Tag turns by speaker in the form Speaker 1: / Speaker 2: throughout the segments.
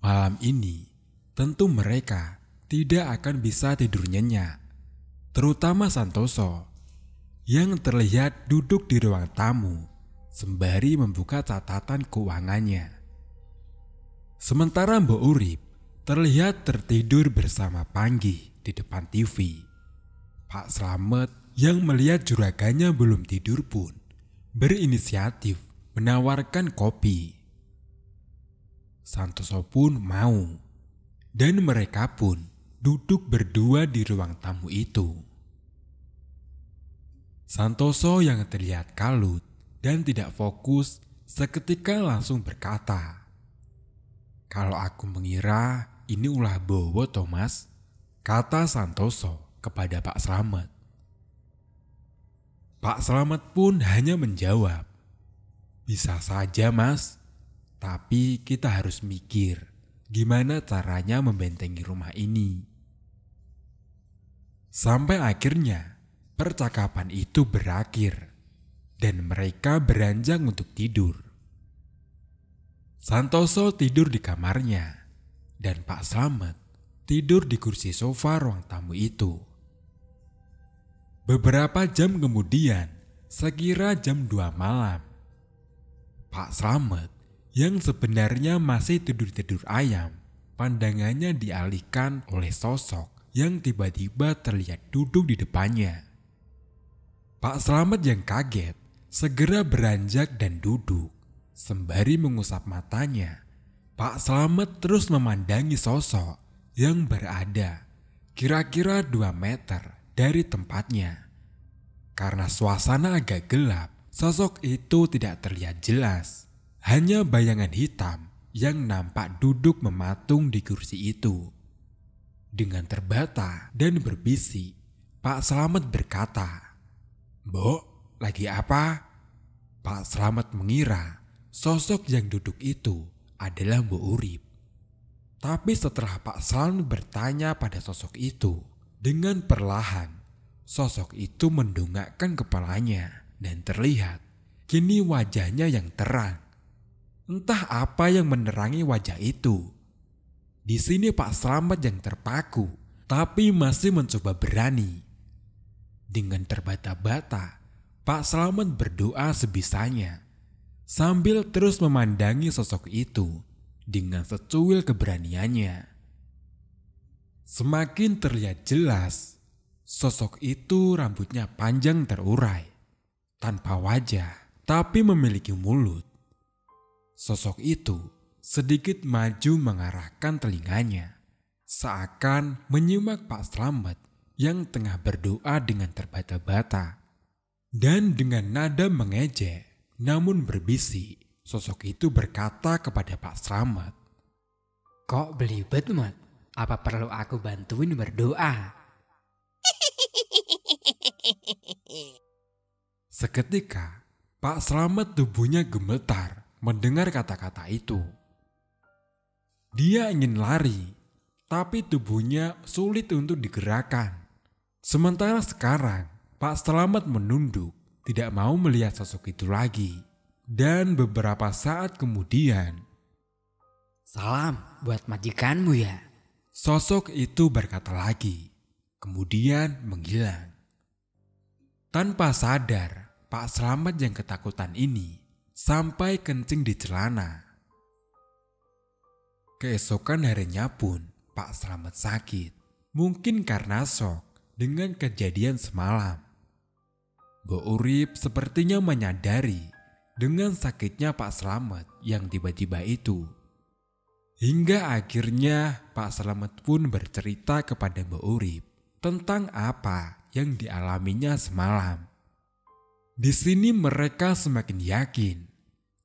Speaker 1: Malam ini, tentu mereka tidak akan bisa tidur nyenyak. Terutama Santoso, yang terlihat duduk di ruang tamu sembari membuka catatan keuangannya. Sementara Mbok Urip terlihat tertidur bersama Panggih di depan TV. Pak Slamet yang melihat juragannya belum tidur pun berinisiatif menawarkan kopi. Santoso pun mau, dan mereka pun duduk berdua di ruang tamu itu. Santoso yang terlihat kalut dan tidak fokus seketika langsung berkata, "Kalau aku mengira ini ulah bowo Thomas," kata Santoso kepada Pak Slamet. Pak Slamet pun hanya menjawab, "Bisa saja mas, tapi kita harus mikir gimana caranya membentengi rumah ini." Sampai akhirnya percakapan itu berakhir dan mereka beranjak untuk tidur. Santoso tidur di kamarnya dan Pak Slamet tidur di kursi sofa ruang tamu itu. Beberapa jam kemudian, sekira jam 2 malam, Pak Slamet yang sebenarnya masih tidur-tidur ayam, pandangannya dialihkan oleh sosok yang tiba-tiba terlihat duduk di depannya. Pak Slamet yang kaget segera beranjak dan duduk. Sembari mengusap matanya, Pak Slamet terus memandangi sosok yang berada kira-kira 2 meter dari tempatnya. Karena suasana agak gelap, sosok itu tidak terlihat jelas. Hanya bayangan hitam yang nampak duduk mematung di kursi itu. Dengan terbata dan berbisik, Pak Slamet berkata, "Mbok, lagi apa?" Pak Slamet mengira sosok yang duduk itu adalah Mbok Urip. Tapi setelah Pak Slamet bertanya pada sosok itu, dengan perlahan sosok itu mendongakkan kepalanya dan terlihat kini wajahnya yang terang. Entah apa yang menerangi wajah itu. Di sini Pak Slamet yang terpaku, tapi masih mencoba berani. Dengan terbata-bata, Pak Slamet berdoa sebisanya, sambil terus memandangi sosok itu dengan secuil keberaniannya. Semakin terlihat jelas, sosok itu rambutnya panjang terurai, tanpa wajah, tapi memiliki mulut. Sosok itu sedikit maju mengarahkan telinganya, seakan menyimak Pak Slamet yang tengah berdoa dengan terbata-bata. Dan dengan nada mengejek, namun berbisik, sosok itu berkata kepada Pak Slamet,
Speaker 2: "Kok belibet, Mat? Apa perlu aku bantuin berdoa?"
Speaker 1: Seketika, Pak Slamet tubuhnya gemetar mendengar kata-kata itu. Dia ingin lari, tapi tubuhnya sulit untuk digerakkan. Sementara sekarang, Pak Slamet menunduk, tidak mau melihat sosok itu lagi. Dan beberapa saat kemudian,
Speaker 2: "Salam buat majikanmu ya."
Speaker 1: sosok itu berkata lagi, kemudian menghilang. Tanpa sadar, Pak Slamet yang ketakutan ini sampai kencing di celana. Keesokan harinya pun Pak Slamet sakit, mungkin karena shock dengan kejadian semalam. Mbok Urip sepertinya menyadari dengan sakitnya Pak Slamet yang tiba-tiba itu. Hingga akhirnya Pak Slamet pun bercerita kepada Mbok Urip tentang apa yang dialaminya semalam. Di sini mereka semakin yakin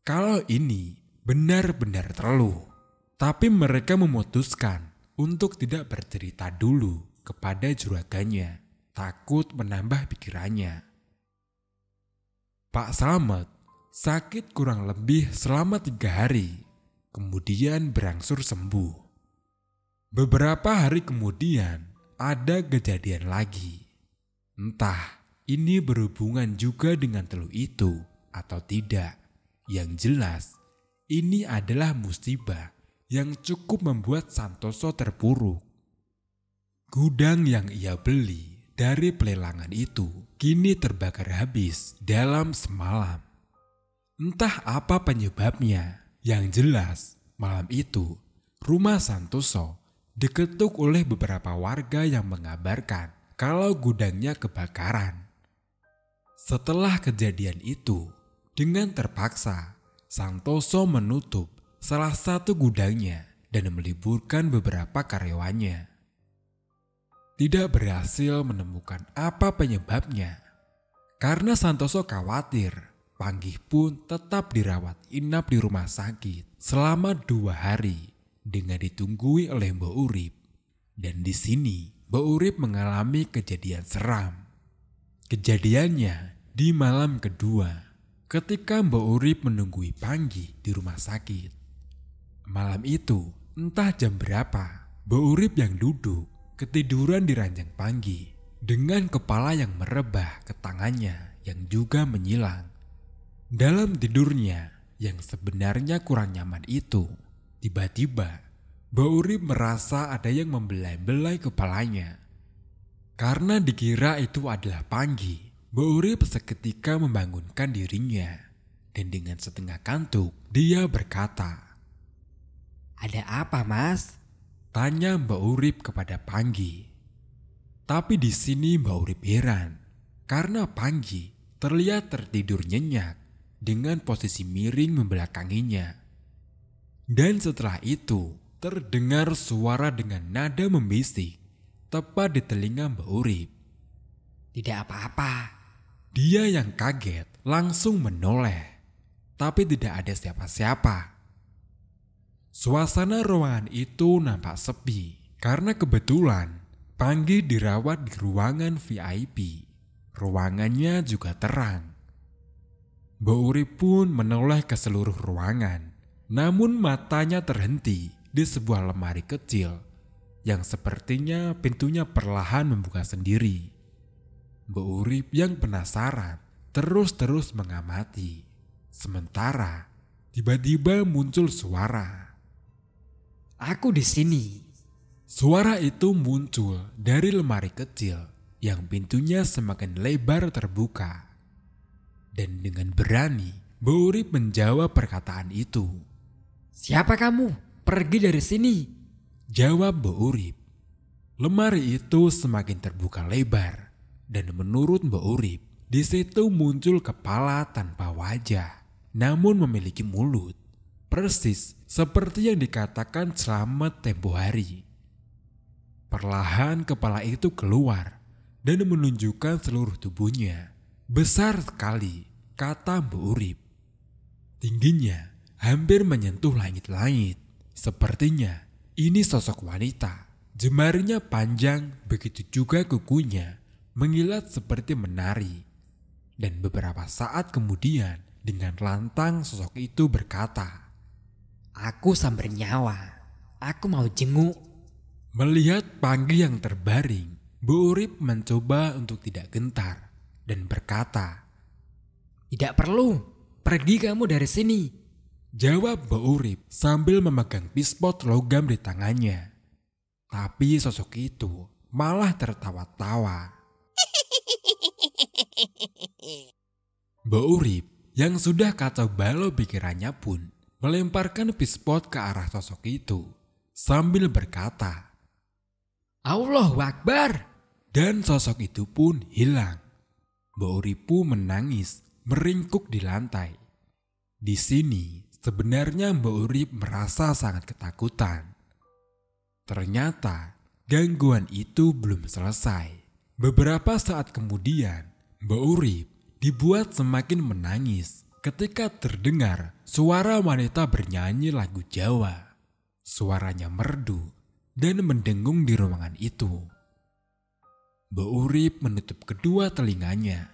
Speaker 1: kalau ini benar-benar teluh. Tapi mereka memutuskan untuk tidak bercerita dulu kepada juragannya, takut menambah pikirannya. Pak Slamet sakit kurang lebih selama 3 hari, kemudian berangsur sembuh. Beberapa hari kemudian ada kejadian lagi. Entah ini berhubungan juga dengan teluh itu atau tidak. Yang jelas, ini adalah musibah yang cukup membuat Santoso terpuruk. Gudang yang ia beli dari pelelangan itu kini terbakar habis dalam semalam. Entah apa penyebabnya, yang jelas malam itu rumah Santoso diketuk oleh beberapa warga yang mengabarkan kalau gudangnya kebakaran. Setelah kejadian itu, dengan terpaksa Santoso menutup salah satu gudangnya dan meliburkan beberapa karyawannya. Tidak berhasil menemukan apa penyebabnya. Karena Santoso khawatir, Panggih pun tetap dirawat inap di rumah sakit selama 2 hari dengan ditunggui oleh Mbok Urip. Dan di sini Mbok Urip mengalami kejadian seram. Kejadiannya di malam kedua ketika Mbok Urip menunggui Panggih di rumah sakit. Malam itu entah jam berapa, Mbok Urip yang duduk ketiduran di ranjang Panggih dengan kepala yang merebah ke tangannya yang juga menyilang. Dalam tidurnya yang sebenarnya kurang nyaman itu, tiba-tiba Mbok Urip merasa ada yang membelai-belai kepalanya. Karena dikira itu adalah Panggih, Mbok Urip seketika membangunkan dirinya dan dengan setengah kantuk dia berkata,
Speaker 2: "Ada apa, Mas?"
Speaker 1: tanya Mbok Urip kepada Panggih. Tapi di sini Mbok Urip heran karena Panggih terlihat tertidur nyenyak dengan posisi miring membelakanginya. Dan setelah itu terdengar suara dengan nada membisik tepat di telinga Mbok Urip.
Speaker 2: "Tidak apa-apa."
Speaker 1: Dia yang kaget langsung menoleh, tapi tidak ada siapa-siapa. Suasana ruangan itu nampak sepi karena kebetulan Panggih dirawat di ruangan VIP. Ruangannya juga terang. Mbok Urip pun menoleh ke seluruh ruangan, namun matanya terhenti di sebuah lemari kecil yang sepertinya pintunya perlahan membuka sendiri. Mbok Urip yang penasaran terus-terus mengamati. Sementara tiba-tiba muncul suara.
Speaker 2: "Aku di sini."
Speaker 1: Suara itu muncul dari lemari kecil yang pintunya semakin lebar terbuka. Dan dengan berani Mbok Urip menjawab perkataan itu.
Speaker 2: "Siapa kamu? Pergi dari sini."
Speaker 1: Jawab Mbok Urip. Lemari itu semakin terbuka lebar. Dan menurut Mbok Urip, di situ muncul kepala tanpa wajah, namun memiliki mulut. Persis seperti yang dikatakan Slamet tempo hari. Perlahan kepala itu keluar dan menunjukkan seluruh tubuhnya. Besar sekali, kata Mbok Urip. Tingginya hampir menyentuh langit-langit. Sepertinya ini sosok wanita. Jemarinya panjang, begitu juga kukunya mengilat seperti menari. Dan beberapa saat kemudian dengan lantang sosok itu berkata,
Speaker 2: "Aku sambar nyawa. Aku mau jenguk."
Speaker 1: Melihat Panggih yang terbaring, Mbok Urip mencoba untuk tidak gentar dan berkata,
Speaker 2: "Tidak perlu. Pergi kamu dari sini."
Speaker 1: Jawab Mbok Urip sambil memegang pispot logam di tangannya. Tapi sosok itu malah tertawa-tawa. Mbok Urip yang sudah kacau balau pikirannya pun melemparkan pispot ke arah sosok itu sambil berkata,
Speaker 2: "Allahu Akbar."
Speaker 1: Dan sosok itu pun hilang. Mbok Urip pun menangis meringkuk di lantai. Di sini sebenarnya Mbok Urip merasa sangat ketakutan. Ternyata gangguan itu belum selesai. Beberapa saat kemudian Mbok Urip dibuat semakin menangis ketika terdengar suara wanita bernyanyi lagu Jawa. Suaranya merdu dan mendengung di ruangan itu. Mbok Urip menutup kedua telinganya.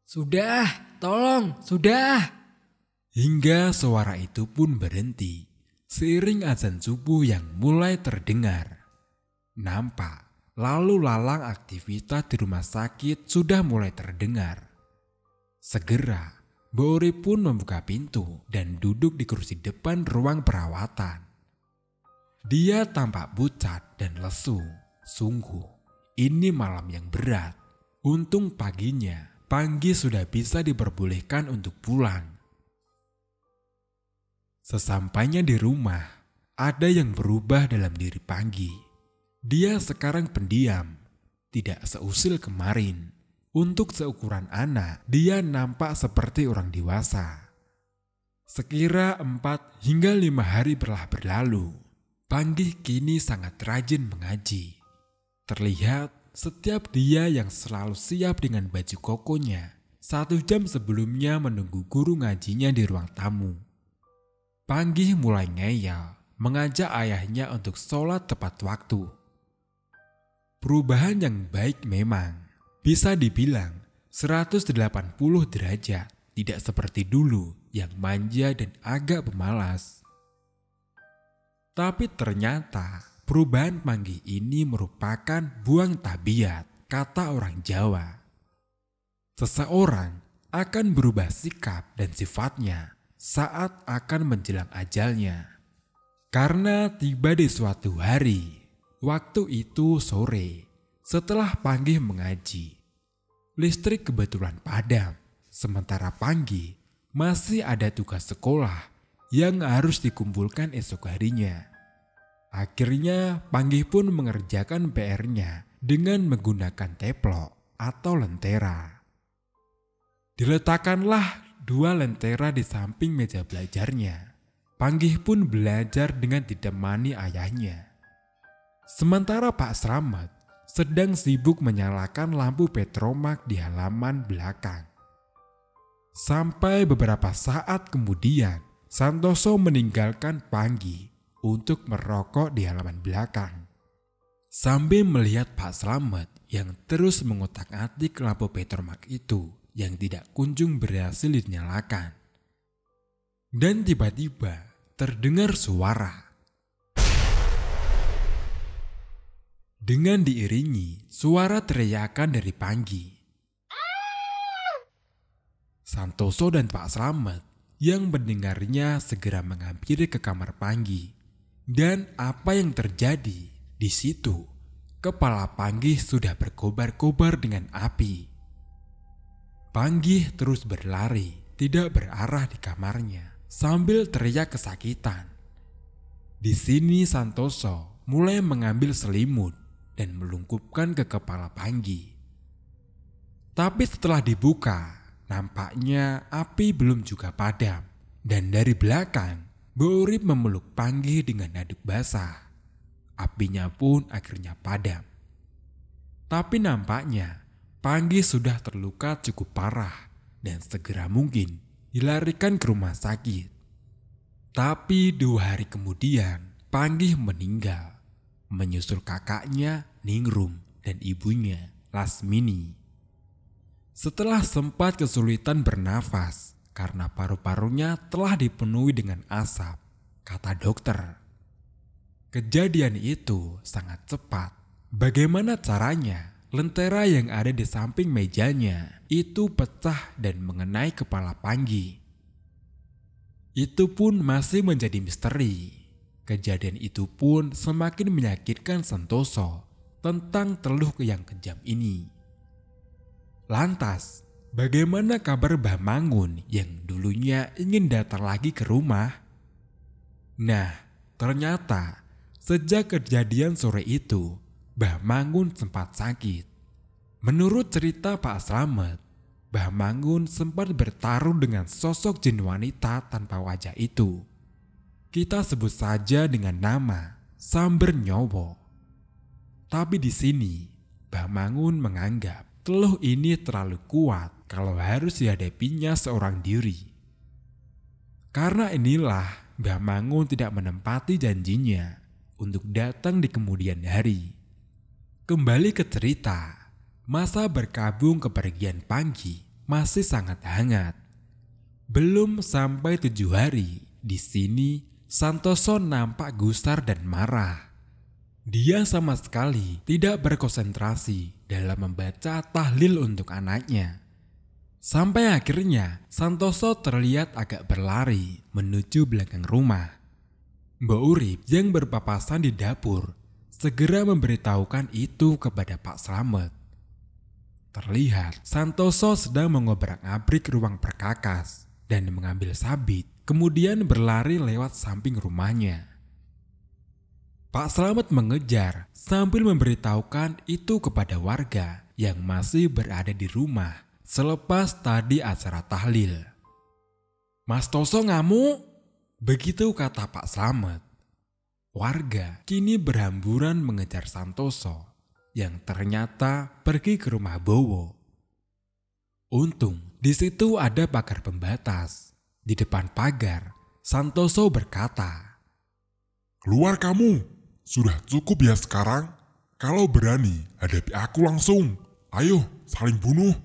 Speaker 2: "Sudah, tolong, sudah."
Speaker 1: Hingga suara itu pun berhenti seiring azan subuh yang mulai terdengar. Nampak lalu lalang aktivitas di rumah sakit sudah mulai terdengar. Segera Mbok Urip pun membuka pintu dan duduk di kursi depan ruang perawatan. Dia tampak pucat dan lesu. Sungguh, ini malam yang berat. Untung paginya, Panggi sudah bisa diperbolehkan untuk pulang. Sesampainya di rumah, ada yang berubah dalam diri Panggi. Dia sekarang pendiam, tidak seusil kemarin. Untuk seukuran anak, dia nampak seperti orang dewasa. Sekira 4 hingga 5 hari telah berlalu, Panggi kini sangat rajin mengaji. Terlihat setiap dia yang selalu siap dengan baju kokonya 1 jam sebelumnya menunggu guru ngajinya di ruang tamu. Panggi mulai ngeyel mengajak ayahnya untuk sholat tepat waktu. Perubahan yang baik memang. Bisa dibilang 180 derajat, tidak seperti dulu yang manja dan agak pemalas. Tapi ternyata perubahan Panggi ini merupakan buang tabiat, kata orang Jawa. Seseorang akan berubah sikap dan sifatnya saat akan menjelang ajalnya. Karena tiba di suatu hari, waktu itu sore, setelah Panggi mengaji. Listrik kebetulan padam, sementara Panggi masih ada tugas sekolah yang harus dikumpulkan esok harinya. Akhirnya Panggi pun mengerjakan PR-nya dengan menggunakan teplok atau lentera. Diletakkanlah 2 lentera di samping meja belajarnya. Panggi pun belajar dengan ditemani ayahnya. Sementara Pak Slamet sedang sibuk menyalakan lampu petromak di halaman belakang. Sampai beberapa saat kemudian, Santoso meninggalkan Panggi untuk merokok di halaman belakang. Sambil melihat Pak Slamet yang terus mengotak-atik lampu petromak itu yang tidak kunjung berhasil dinyalakan. Dan tiba-tiba terdengar suara. Dengan diiringi suara teriakan dari Panggi. Santoso dan Pak Slamet yang mendengarnya segera menghampiri ke kamar Panggi. Dan apa yang terjadi di situ? Kepala Panggi sudah berkobar-kobar dengan api. Panggi terus berlari, tidak berarah di kamarnya, sambil teriak kesakitan. Di sini Santoso mulai mengambil selimut dan melungkupkan ke kepala Panggi. Tapi setelah dibuka, nampaknya api belum juga padam. Dan dari belakang, Mbok Urip memeluk Panggi dengan ngaduk basah. Apinya pun akhirnya padam. Tapi nampaknya Panggi sudah terluka cukup parah dan segera mungkin dilarikan ke rumah sakit. Tapi 2 hari kemudian Panggi meninggal, menyusul kakaknya Ningrum dan ibunya Lasmini. Setelah sempat kesulitan bernafas karena paru-parunya telah dipenuhi dengan asap, kata dokter. Kejadian itu sangat cepat. Bagaimana caranya lentera yang ada di samping mejanya itu pecah dan mengenai kepala Panggi? Itu pun masih menjadi misteri. Kejadian itu pun semakin menyakitkan Santoso tentang teluh yang kejam ini. Lantas, bagaimana kabar Mbah Mangun yang dulunya ingin datang lagi ke rumah? Nah, ternyata sejak kejadian sore itu, Mbah Mangun sempat sakit. Menurut cerita Pak Slamet, Mbah Mangun sempat bertarung dengan sosok jin wanita tanpa wajah itu. Kita sebut saja dengan nama Samber Nyowo. Tapi di sini, Mbah Mangun menganggap teluh ini terlalu kuat kalau harus dihadapinya seorang diri. Karena inilah Mbah Mangun tidak menempati janjinya untuk datang di kemudian hari. Kembali ke cerita, masa berkabung kepergian Panggi masih sangat hangat. Belum sampai 7 hari, di sini Santoso nampak gusar dan marah. Dia sama sekali tidak berkonsentrasi dalam membaca tahlil untuk anaknya. Sampai akhirnya Santoso terlihat agak berlari menuju belakang rumah. Mbok Urip yang berpapasan di dapur segera memberitahukan itu kepada Pak Slamet. Terlihat Santoso sedang mengobrak-abrik ruang perkakas dan mengambil sabit, kemudian berlari lewat samping rumahnya. Pak Slamet mengejar sambil memberitahukan itu kepada warga yang masih berada di rumah selepas tadi acara tahlil. "Mas Toso ngamuk?" begitu kata Pak Slamet. Warga kini berhamburan mengejar Santoso yang ternyata pergi ke rumah Bowo. Untung di situ ada pagar pembatas. Di depan pagar, Santoso berkata,
Speaker 3: "Keluar kamu, sudah cukup ya sekarang. Kalau berani, hadapi aku langsung. Ayo, saling bunuh."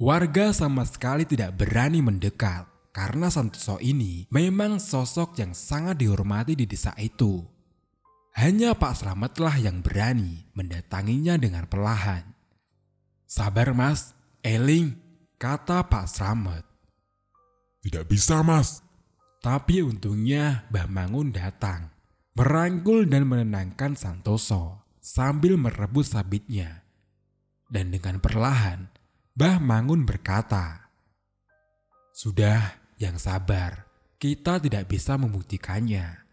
Speaker 1: Warga sama sekali tidak berani mendekat karena Santoso ini memang sosok yang sangat dihormati di desa itu. Hanya Pak Slametlah yang berani mendatanginya dengan perlahan. "Sabar mas, eling," kata Pak Slamet.
Speaker 3: "Tidak bisa mas."
Speaker 1: Tapi untungnya Mbah Mangun datang, merangkul dan menenangkan Santoso sambil merebut sabitnya. Dan dengan perlahan, Mbah Mangun berkata, "Sudah, yang sabar, kita tidak bisa membuktikannya.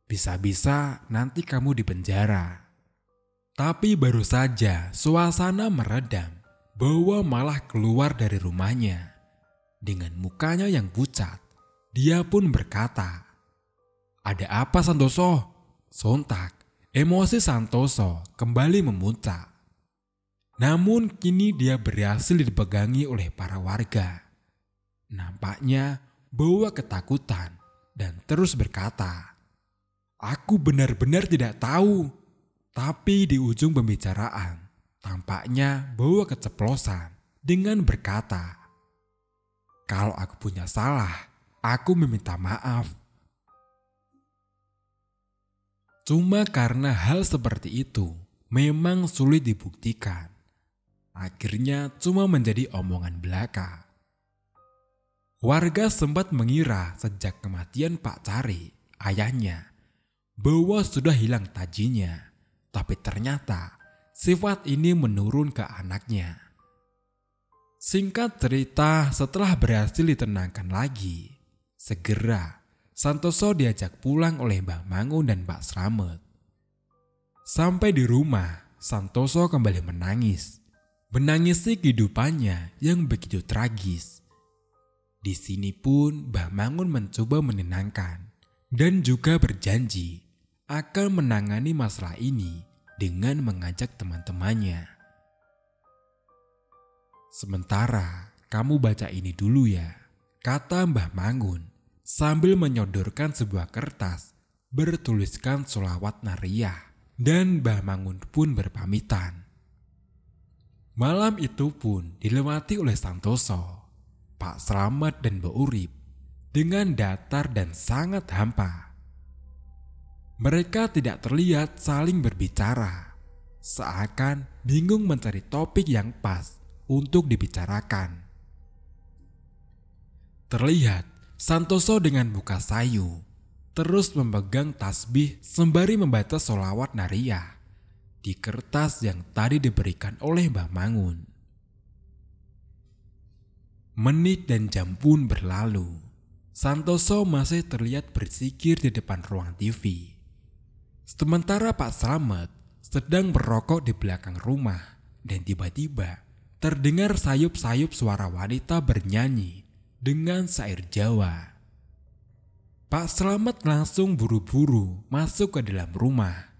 Speaker 1: Bisa-bisa nanti kamu di penjara." Tapi baru saja suasana meredam, Bowo malah keluar dari rumahnya. Dengan mukanya yang pucat, dia pun berkata, "Ada apa Santoso?" Sontak, emosi Santoso kembali memuncak. Namun kini dia berhasil dipegangi oleh para warga. Nampaknya Bowo ketakutan dan terus berkata, "Aku benar-benar tidak tahu." Tapi di ujung pembicaraan, tampaknya Bowo keceplosan dengan berkata, "Kalau aku punya salah, aku meminta maaf." Cuma karena hal seperti itu memang sulit dibuktikan. Akhirnya cuma menjadi omongan belaka. Warga sempat mengira sejak kematian Pak Cari, ayahnya, Bowo sudah hilang tajinya. Tapi ternyata sifat ini menurun ke anaknya. Singkat cerita, setelah berhasil ditenangkan lagi, segera Santoso diajak pulang oleh Mbah Mangun dan Pak Slamet. Sampai di rumah, Santoso kembali menangis. Menangisi kehidupannya yang begitu tragis. Di sini pun Mbah Mangun mencoba menenangkan dan juga berjanji akan menangani masalah ini dengan mengajak teman-temannya. "Sementara kamu baca ini dulu ya," kata Mbah Mangun sambil menyodorkan sebuah kertas bertuliskan sholawat nariyah, dan Mbah Mangun pun berpamitan. Malam itu pun dilewati oleh Santoso, Pak Slamet dan Mbok Urip dengan datar dan sangat hampa. Mereka tidak terlihat saling berbicara, seakan bingung mencari topik yang pas untuk dibicarakan. Terlihat Santoso dengan muka sayu, terus memegang tasbih sembari membaca sholawat nariyah di kertas yang tadi diberikan oleh Mbah Mangun. Menit dan jam pun berlalu. Santoso masih terlihat berzikir di depan ruang TV. Sementara Pak Slamet sedang berrokok di belakang rumah dan tiba-tiba terdengar sayup-sayup suara wanita bernyanyi dengan syair Jawa. Pak Slamet langsung buru-buru masuk ke dalam rumah.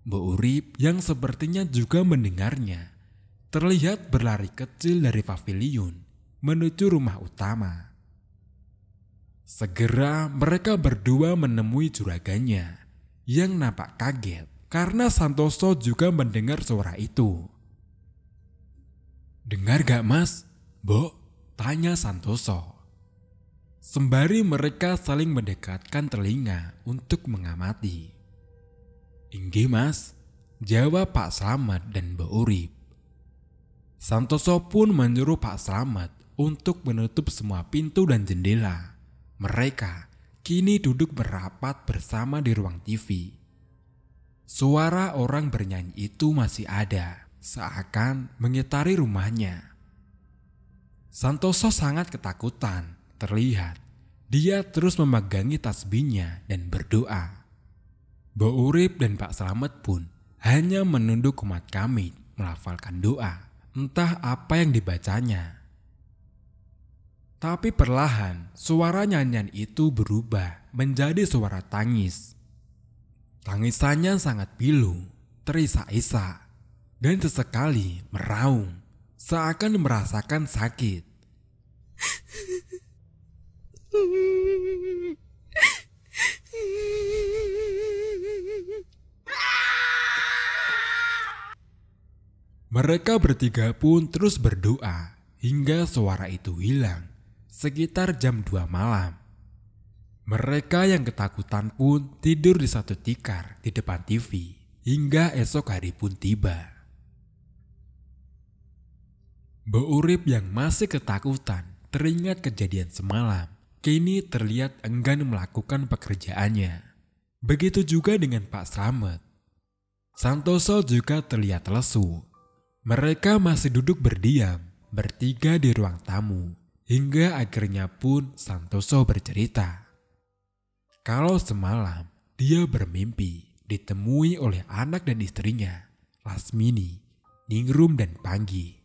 Speaker 1: Mbok Urip yang sepertinya juga mendengarnya terlihat berlari kecil dari pavilion menuju rumah utama. Segera mereka berdua menemui juraganya yang nampak kaget karena Santoso juga mendengar suara itu. "Dengar gak mas, Mbok?" tanya Santoso. Sembari mereka saling mendekatkan telinga untuk mengamati. "Inggih mas," jawab Pak Slamet dan Mbok Urip. Santoso pun menyuruh Pak Slamet untuk menutup semua pintu dan jendela. Mereka kini duduk merapat bersama di ruang TV. Suara orang bernyanyi itu masih ada, seakan mengitari rumahnya. Santoso sangat ketakutan. Terlihat dia terus memegangi tasbihnya dan berdoa. Mbok Urip dan Pak Slamet pun hanya menunduk kumat kamit melafalkan doa, entah apa yang dibacanya. Tapi perlahan suara nyanyian itu berubah menjadi suara tangis. Tangisannya sangat pilu, terisak-isak, dan sesekali meraung, seakan merasakan sakit. Mereka bertiga pun terus berdoa hingga suara itu hilang sekitar jam 2 malam. Mereka yang ketakutan pun tidur di satu tikar di depan TV hingga esok hari pun tiba. Mbok Urip yang masih ketakutan teringat kejadian semalam, kini terlihat enggan melakukan pekerjaannya. Begitu juga dengan Pak Slamet. Santoso juga terlihat lesu. Mereka masih duduk berdiam, bertiga di ruang tamu, hingga akhirnya pun Santoso bercerita. Kalau semalam dia bermimpi ditemui oleh anak dan istrinya, Lasmini, Ningrum dan Panggi.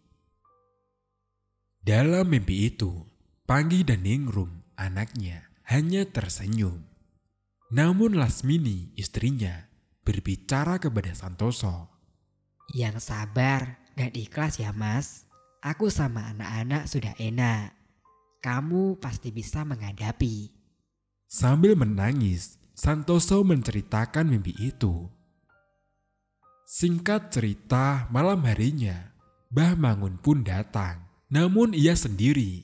Speaker 1: Dalam mimpi itu, Panggi dan Ningrum, anaknya, hanya tersenyum. Namun Lasmini, istrinya, berbicara kepada Santoso.
Speaker 2: Yang sabar dan ikhlas ya mas. Aku sama anak-anak sudah enak. Kamu pasti bisa menghadapi.
Speaker 1: Sambil menangis, Santoso menceritakan mimpi itu. Singkat cerita, malam harinya, Mbah Mangun pun datang. Namun ia sendiri.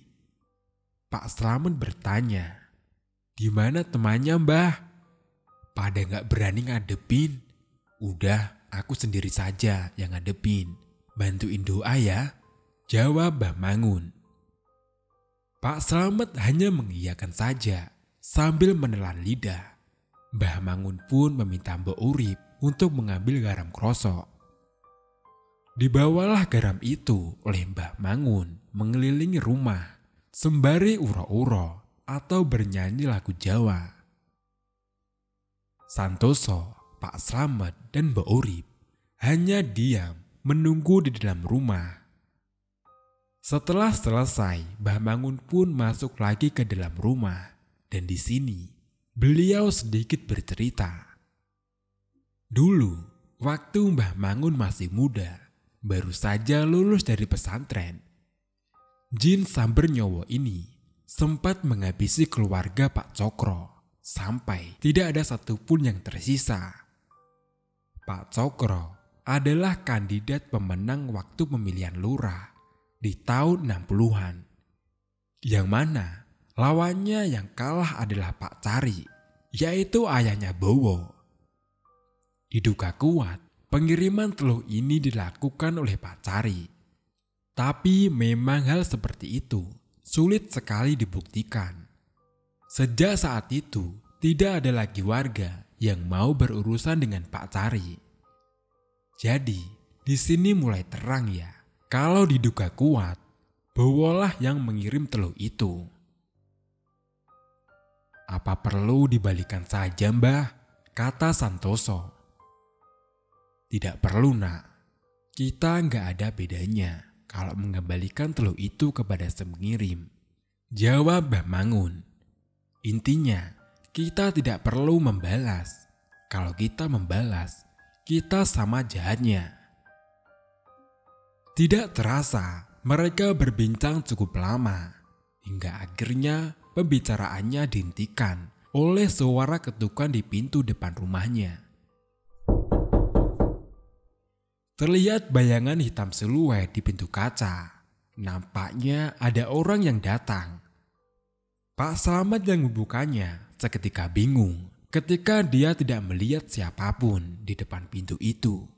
Speaker 1: Pak Slamet bertanya, "Di mana temannya Mbah?" "Pada gak berani ngadepin." "Udah, aku sendiri saja yang ngadepin. Bantuin doa ya," jawab Mbah Mangun. Pak Slamet hanya mengiyakan saja sambil menelan lidah. Mbah Mangun pun meminta Mbok Urip untuk mengambil garam krosok. Dibawalah garam itu oleh Mbah Mangun mengelilingi rumah sembari uro-uro atau bernyanyi lagu Jawa. Santoso, Pak Slamet dan Mbok Urip hanya diam menunggu di dalam rumah. Setelah selesai, Mbah Mangun pun masuk lagi ke dalam rumah dan di sini beliau sedikit bercerita. Dulu, waktu Mbah Mangun masih muda, baru saja lulus dari pesantren, jin Samber Nyowo ini sempat menghabisi keluarga Pak Cokro sampai tidak ada satupun yang tersisa. Pak Cokro adalah kandidat pemenang waktu pemilihan lurah di tahun 60-an, yang mana lawannya yang kalah adalah Pak Cari, yaitu ayahnya Bowo. Diduga kuat, pengiriman teluh ini dilakukan oleh Pak Cari. Tapi memang hal seperti itu sulit sekali dibuktikan. Sejak saat itu, tidak ada lagi warga yang mau berurusan dengan Pak Cari. Jadi, di sini mulai terang ya, kalau diduga kuat, Bowolah yang mengirim teluh itu. "Apa perlu dibalikan saja Mbah?" kata Santoso. "Tidak perlu nak, kita nggak ada bedanya kalau mengembalikan teluh itu kepada si pengirim," jawab Mbah Mangun. "Intinya, kita tidak perlu membalas. Kalau kita membalas, kita sama jahatnya." Tidak terasa, mereka berbincang cukup lama, hingga akhirnya pembicaraannya dihentikan oleh suara ketukan di pintu depan rumahnya. Terlihat bayangan hitam siluet di pintu kaca. Nampaknya ada orang yang datang. Pak Slamet yang membukanya seketika bingung ketika dia tidak melihat siapapun di depan pintu itu.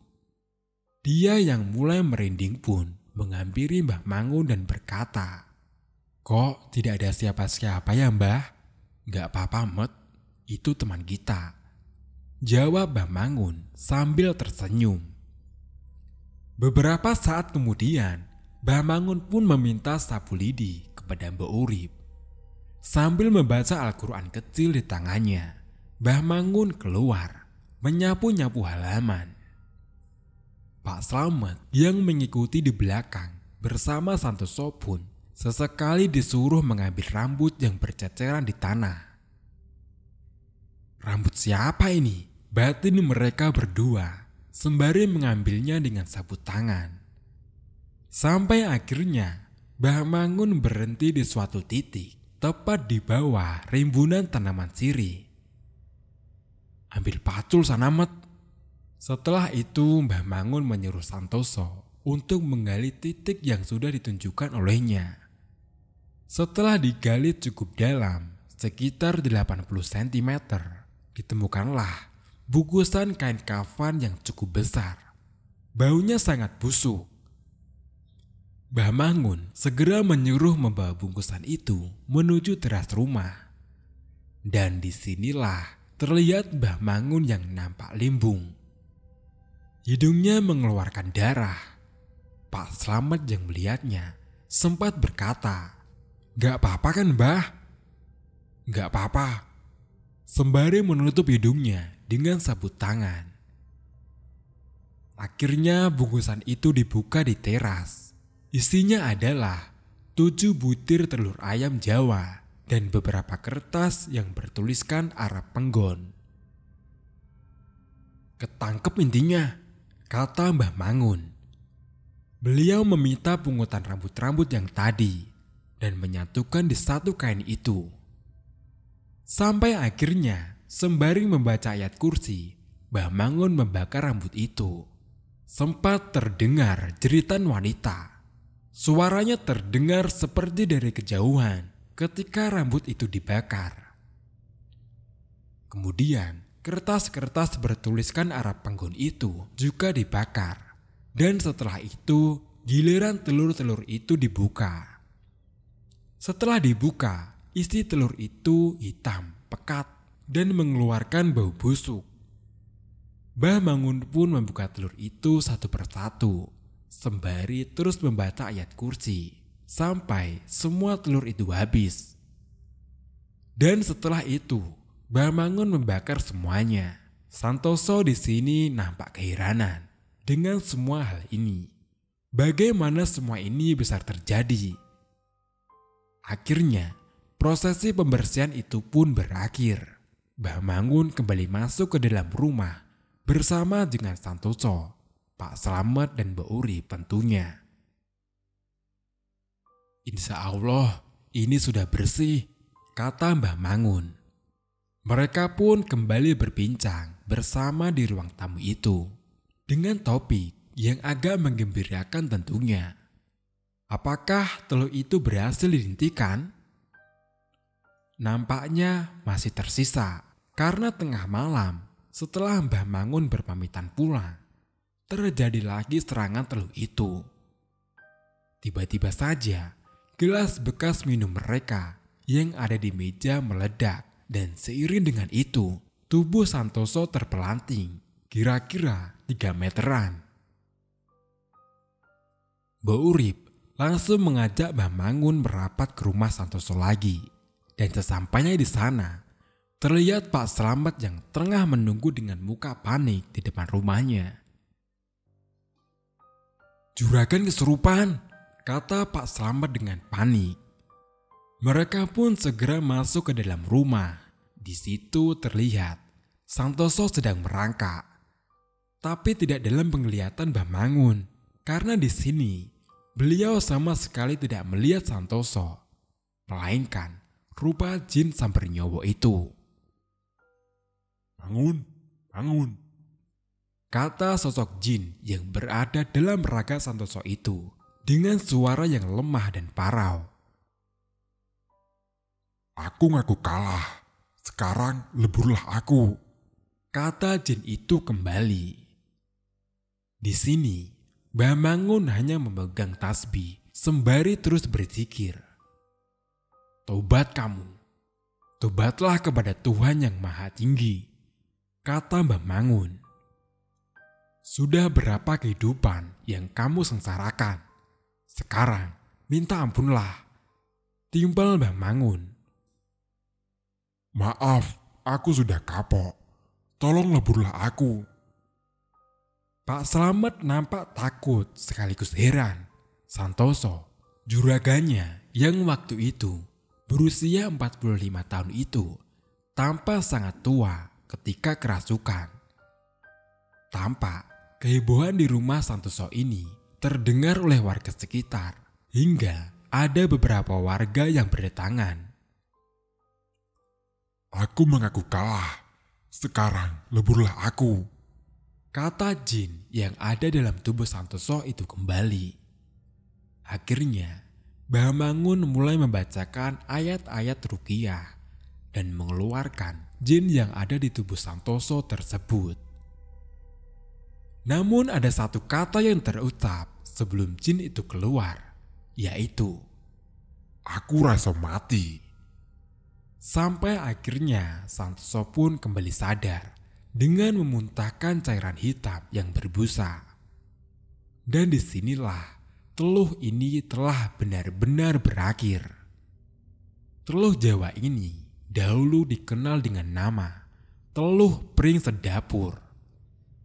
Speaker 1: Dia yang mulai merinding pun menghampiri Mbah Mangun dan berkata, Kok tidak ada siapa-siapa ya Mbah? Gak apa-apa Met, itu teman kita. Jawab Mbah Mangun sambil tersenyum. Beberapa saat kemudian, Mbah Mangun pun meminta sapu lidi kepada Mbok Urip. Sambil membaca Al-Quran kecil di tangannya, Mbah Mangun keluar, menyapu-nyapu halaman. Pak Slamet yang mengikuti di belakang bersama Santoso pun sesekali disuruh mengambil rambut yang berceceran di tanah. Rambut siapa ini? Batin mereka berdua sembari mengambilnya dengan sapu tangan. Sampai akhirnya Mbah Mangun berhenti di suatu titik tepat di bawah rimbunan tanaman sirih. Ambil pacul sana Met. Setelah itu Mbah Mangun menyuruh Santoso untuk menggali titik yang sudah ditunjukkan olehnya. Setelah digali cukup dalam, sekitar 80 cm, ditemukanlah bungkusan kain kafan yang cukup besar. Baunya sangat busuk. Mbah Mangun segera menyuruh membawa bungkusan itu menuju teras rumah. Dan disinilah terlihat Mbah Mangun yang nampak limbung. Hidungnya mengeluarkan darah. Pak Slamet yang melihatnya sempat berkata, "Gak apa-apa kan Mbah?" "Gak apa-apa," sembari menutup hidungnya dengan sapu tangan. Akhirnya bungkusan itu dibuka di teras. Isinya adalah 7 butir telur ayam Jawa dan beberapa kertas yang bertuliskan Arab Penggon. "Ketangkep intinya," kata Mbah Mangun. Beliau meminta pungutan rambut-rambut yang tadi dan menyatukan di satu kain itu. Sampai akhirnya sembari membaca ayat kursi, Mbah Mangun membakar rambut itu. Sempat terdengar jeritan wanita. Suaranya terdengar seperti dari kejauhan ketika rambut itu dibakar. Kemudian kertas-kertas bertuliskan Arab Penggon itu juga dibakar. Dan setelah itu giliran telur-telur itu dibuka. Setelah dibuka, isi telur itu hitam, pekat, dan mengeluarkan bau busuk. Mbah Mangun pun membuka telur itu satu persatu, sembari terus membaca ayat kursi, sampai semua telur itu habis. Dan setelah itu, Mbah Mangun membakar semuanya. Santoso di sini nampak keheranan dengan semua hal ini. Bagaimana semua ini bisa terjadi? Akhirnya, prosesi pembersihan itu pun berakhir. Mbah Mangun kembali masuk ke dalam rumah bersama dengan Santoso, Pak Slamet dan Mbok Urip tentunya. "Insya Allah ini sudah bersih," kata Mbah Mangun. Mereka pun kembali berbincang bersama di ruang tamu itu dengan topik yang agak menggembirakan tentunya. Apakah telur itu berhasil dihentikan? Nampaknya masih tersisa karena tengah malam setelah Mbah Mangun berpamitan pulang, terjadi lagi serangan telur itu. Tiba-tiba saja gelas bekas minum mereka yang ada di meja meledak dan seiring dengan itu tubuh Santoso terpelanting kira-kira 3 meteran. Mbok Urip langsung mengajak Mbah Mangun merapat ke rumah Santoso lagi. Dan sesampainya di sana, terlihat Pak Slamet yang tengah menunggu dengan muka panik di depan rumahnya. "Juragan kesurupan," kata Pak Slamet dengan panik. Mereka pun segera masuk ke dalam rumah. Di situ terlihat Santoso sedang merangkak. Tapi tidak dalam penglihatan Mbah Mangun, karena di sini beliau sama sekali tidak melihat Santoso, melainkan rupa jin Sambernyowo itu.
Speaker 3: "Bangun, bangun,"
Speaker 1: kata sosok jin yang berada dalam raga Santoso itu dengan suara yang lemah dan parau.
Speaker 3: "Aku ngaku kalah. Sekarang leburlah aku,"
Speaker 1: kata jin itu kembali. Di sini, Mbah Mangun hanya memegang tasbih sembari terus berzikir. Tobat kamu. Tobatlah kepada Tuhan yang Maha Tinggi, kata Mbah Mangun. Sudah berapa kehidupan yang kamu sengsarakan? Sekarang minta ampunlah, timpal Mbah Mangun.
Speaker 3: Maaf, aku sudah kapok. Tolong leburlah aku.
Speaker 1: Pak Slamet nampak takut sekaligus heran. Santoso, juraganya yang waktu itu berusia 45 tahun itu, tampak sangat tua ketika kerasukan. Tampak kehebohan di rumah Santoso ini terdengar oleh warga sekitar, hingga ada beberapa warga yang berdatangan.
Speaker 3: Aku mengaku kalah. Sekarang leburlah aku,
Speaker 1: kata jin yang ada dalam tubuh Santoso itu kembali. Akhirnya, Mbah Mangun mulai membacakan ayat-ayat ruqyah dan mengeluarkan jin yang ada di tubuh Santoso tersebut. Namun ada satu kata yang terucap sebelum jin itu keluar, yaitu,
Speaker 3: aku rasa mati.
Speaker 1: Sampai akhirnya Santoso pun kembali sadar dengan memuntahkan cairan hitam yang berbusa. Dan disinilah teluh ini telah benar-benar berakhir. Teluh Jawa ini dahulu dikenal dengan nama Teluh Pring Sedapur,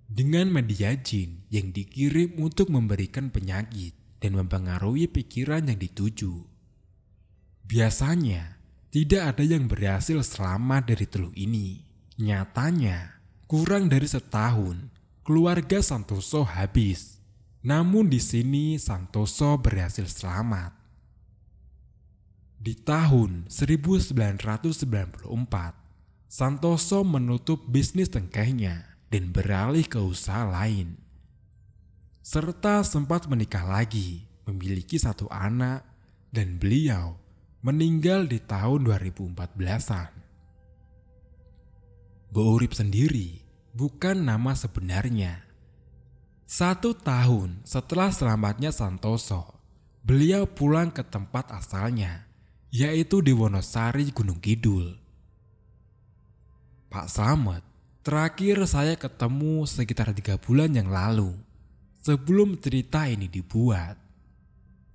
Speaker 1: dengan media jin yang dikirim untuk memberikan penyakit dan mempengaruhi pikiran yang dituju. Biasanya tidak ada yang berhasil selamat dari teluh ini. Nyatanya kurang dari setahun keluarga Santoso habis. Namun di sini Santoso berhasil selamat. Di tahun 1994, Santoso menutup bisnis tengkehnya dan beralih ke usaha lain. Serta sempat menikah lagi, memiliki satu anak, dan beliau meninggal di tahun 2014-an. Bo Urip sendiri bukan nama sebenarnya. 1 tahun setelah selamatnya Santoso, beliau pulang ke tempat asalnya, yaitu di Wonosari, Gunung Kidul. Pak Slamet, terakhir saya ketemu sekitar 3 bulan yang lalu, sebelum cerita ini dibuat.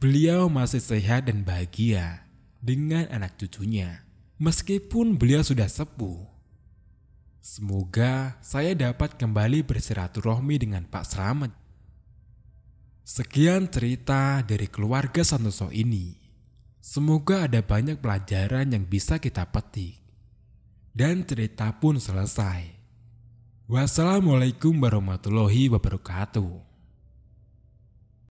Speaker 1: Beliau masih sehat dan bahagia dengan anak cucunya, meskipun beliau sudah sepuh. Semoga saya dapat kembali bersilaturahmi dengan Pak Slamet. Sekian cerita dari keluarga Santoso ini. Semoga ada banyak pelajaran yang bisa kita petik. Dan cerita pun selesai. Wassalamualaikum warahmatullahi wabarakatuh.